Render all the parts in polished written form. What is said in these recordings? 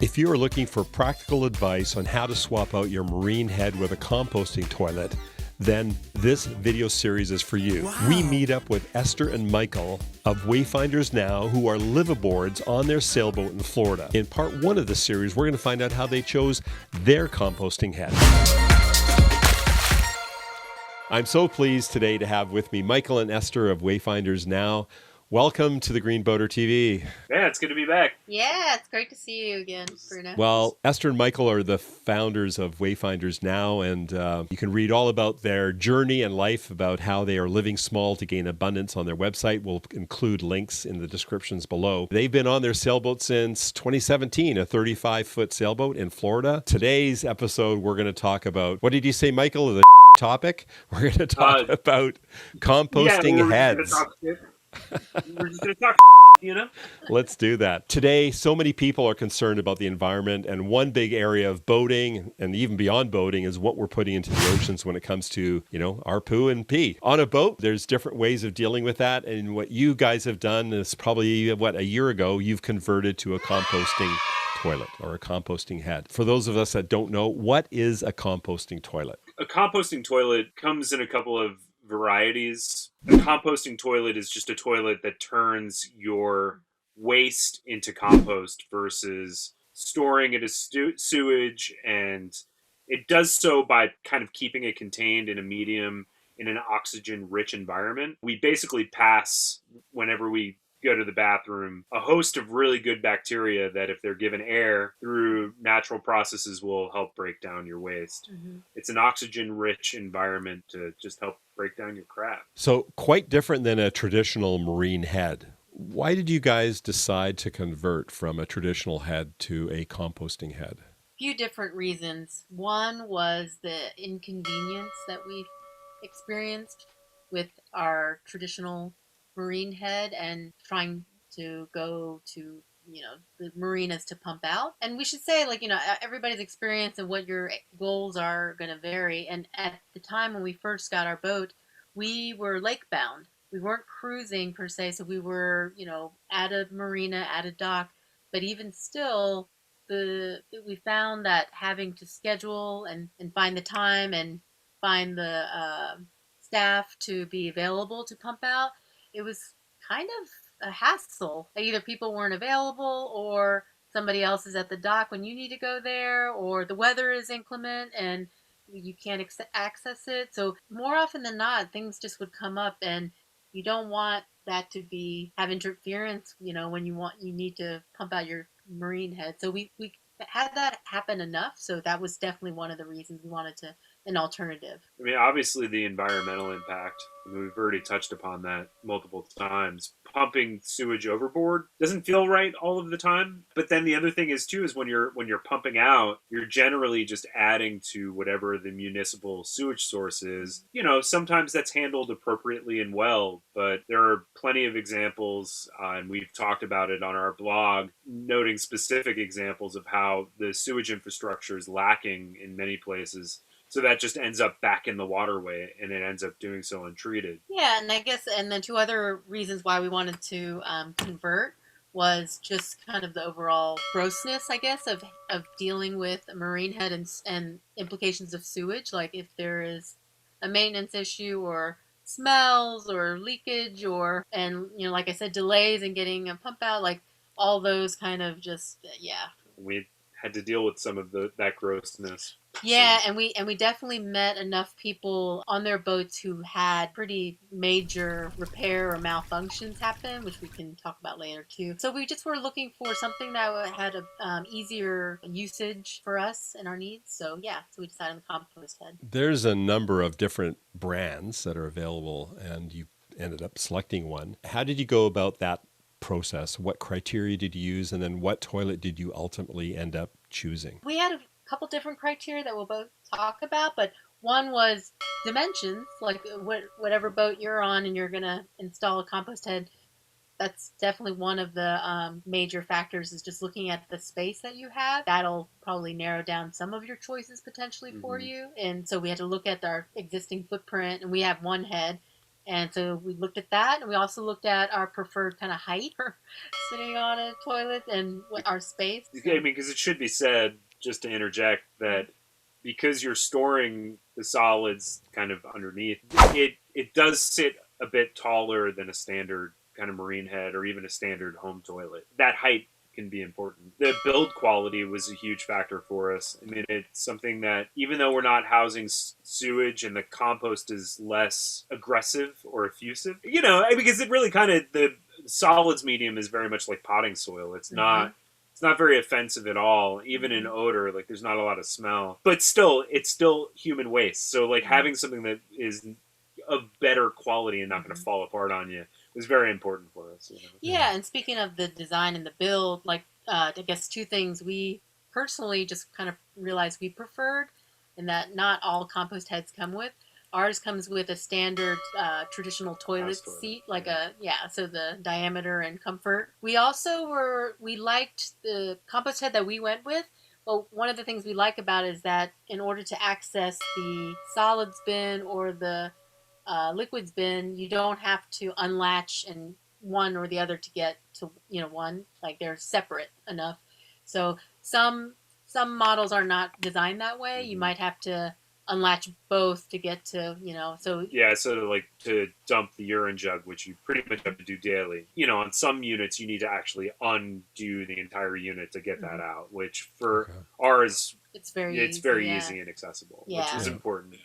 If you are looking for practical advice on how to swap out your marine head with a composting toilet, then this video series is for you. Wow. We meet up with Esther and Michael of WayfindersNow, who are liveaboards on their sailboat in Florida. In part one of the series, we're going to find out how they chose their composting head. I'm so pleased today to have with me Michael and Esther of WayfindersNow. Welcome to the Green Boater TV. Yeah, it's good to be back. Yeah, it's great to see you again, Bruno. Well, Esther and Michael are the founders of WayfindersNow, and you can read all about their journey and life, about how they are living small to gain abundance on their website. We'll include links in the descriptions below. They've been on their sailboat since 2017, a 35-foot sailboat in Florida. Today's episode, we're going to talk about, what did you say, Michael, the topic? We're going to talk about composting heads. We're just going to talk, you know? Let's do that. Today, so many people are concerned about the environment, and one big area of boating, and even beyond boating, is what we're putting into the oceans when it comes to, our poo and pee. On a boat, there's different ways of dealing with that, and what you guys have done is probably, a year ago, you've converted to a composting toilet or a composting head. For those of us that don't know, what is a composting toilet? A composting toilet comes in a couple of varieties. A composting toilet is just a toilet that turns your waste into compost versus storing it as sewage, and it does so by kind of keeping it contained in a medium in an oxygen-rich environment. We basically pass, whenever we go to the bathroom, a host of really good bacteria that, if they're given air through natural processes, will help break down your waste. Mm-hmm. It's an oxygen-rich environment to just help break down your crap. So quite different than a traditional marine head. Why did you guys decide to convert from a traditional head to a composting head? A few different reasons. One was the inconvenience that we experienced with our traditional marine head and trying to go to the marinas to pump out. And we should say, everybody's experience and what your goals are going to vary. And at the time when we first got our boat, we were lake bound. We weren't cruising per se, so we were at a marina, at a dock. But even still, we found that having to schedule and find the time and find the staff to be available to pump out, it was kind of a hassle. Either people weren't available, or somebody else is at the dock when you need to go there, or the weather is inclement and you can't access it. So more often than not, things just would come up, and you don't want that to have interference, when you need to pump out your marine head. So we had that happen enough. So that was definitely one of the reasons we wanted an alternative. I mean, obviously the environmental impact, we've already touched upon that multiple times. Pumping sewage overboard doesn't feel right all of the time. But then the other thing is when you're pumping out, you're generally just adding to whatever the municipal sewage source is. Sometimes that's handled appropriately and well, but there are plenty of examples, and we've talked about it on our blog, noting specific examples of how the sewage infrastructure is lacking in many places. So that just ends up back in the waterway, and it ends up doing so untreated. Yeah, and I guess, and then two other reasons why we wanted to convert was just kind of the overall grossness, I guess, of dealing with a marine head and implications of sewage. Like if there is a maintenance issue or smells or leakage and like I said, delays in getting a pump out, like all those kind of just, yeah. We had to deal with some of that grossness. Yeah, and we definitely met enough people on their boats who had pretty major repair or malfunctions happen, which we can talk about later too. So we just were looking for something that had a easier usage for us and our needs. So we decided on the compost head. There's a number of different brands that are available, and you ended up selecting one. How did you go about that process? What criteria did you use, and then what toilet did you ultimately end up choosing? We had a couple different criteria that we'll both talk about, but one was dimensions, like whatever boat you're on and you're going to install a compost head. That's definitely one of the major factors, is just looking at the space that you have. That'll probably narrow down some of your choices potentially for you. And so we had to look at our existing footprint, and we have one head. And so we looked at that, and we also looked at our preferred kind of height for sitting on a toilet and what our space. I mean, because it should be said, just to interject, that because you're storing the solids kind of underneath, it does sit a bit taller than a standard kind of marine head or even a standard home toilet. That height can be important. The build quality was a huge factor for us. I mean, it's something that even though we're not housing sewage and the compost is less aggressive or effusive, because it really kind of, the solids medium is very much like potting soil. It's not very offensive at all, even in odor. Like, there's not a lot of smell, but still, it's still human waste. So like having something that is of better quality and not going to fall apart on you was very important for us. Yeah, and speaking of the design and the build, like I guess two things we personally just kind of realized we preferred, and that not all compost heads come with. Ours comes with a standard traditional toilet seat, like so the diameter and comfort. We also we liked the compost head that we went with. Well, one of the things we like about it is that in order to access the solids bin or the liquids bin, you don't have to unlatch and one or the other to get to one. Like, they're separate enough. So some models are not designed that way. You might have to unlatch both to get to so like to dump the urine jug, which you pretty much have to do daily. On some units you need to actually undo the entire unit to get that out, which for ours it's very easy and accessible, which is important.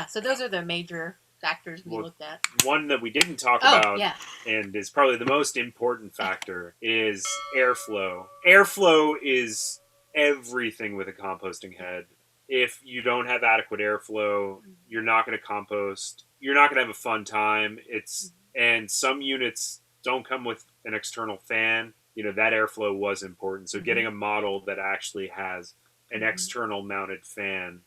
So those are the major factors we looked at. One that we didn't talk about and is probably the most important factor is airflow. Airflow is everything with a composting head. If you don't have adequate airflow, you're not going to compost. You're not going to have a fun time. And some units don't come with an external fan. That airflow was important. So getting a model that actually has an external mounted fan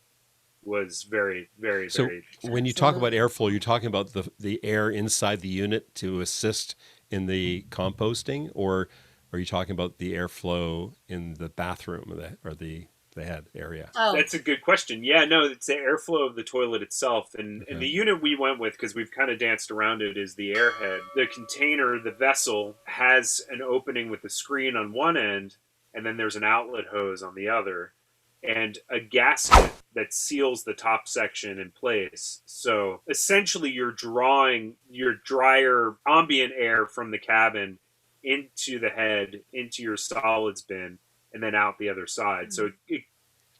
was very, very, so very. When you talk about airflow, you're talking about the air inside the unit to assist in the composting, or are you talking about the airflow in the bathroom or the head area? Oh, that's a good question. Yeah, no, it's the airflow of the toilet itself. And the unit we went with, because we've kind of danced around it, is the airhead. The container, the vessel, has an opening with a screen on one end, and then there's an outlet hose on the other, and a gasket that seals the top section in place. So essentially you're drawing your drier ambient air from the cabin into the head, into your solids bin, and then out the other side. So it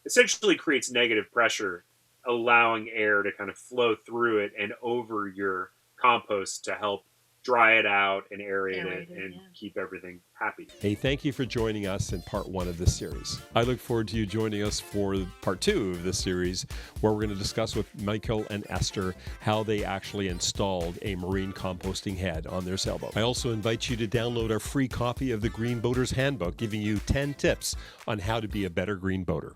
essentially creates negative pressure, allowing air to kind of flow through it and over your compost to help dry it out and aerate it and keep everything happy. Hey, thank you for joining us in part 1 of this series. I look forward to you joining us for part 2 of this series, where we're going to discuss with Michael and Esther how they actually installed a marine composting head on their sailboat. I also invite you to download our free copy of the Green Boater's Handbook, giving you 10 tips on how to be a better green boater.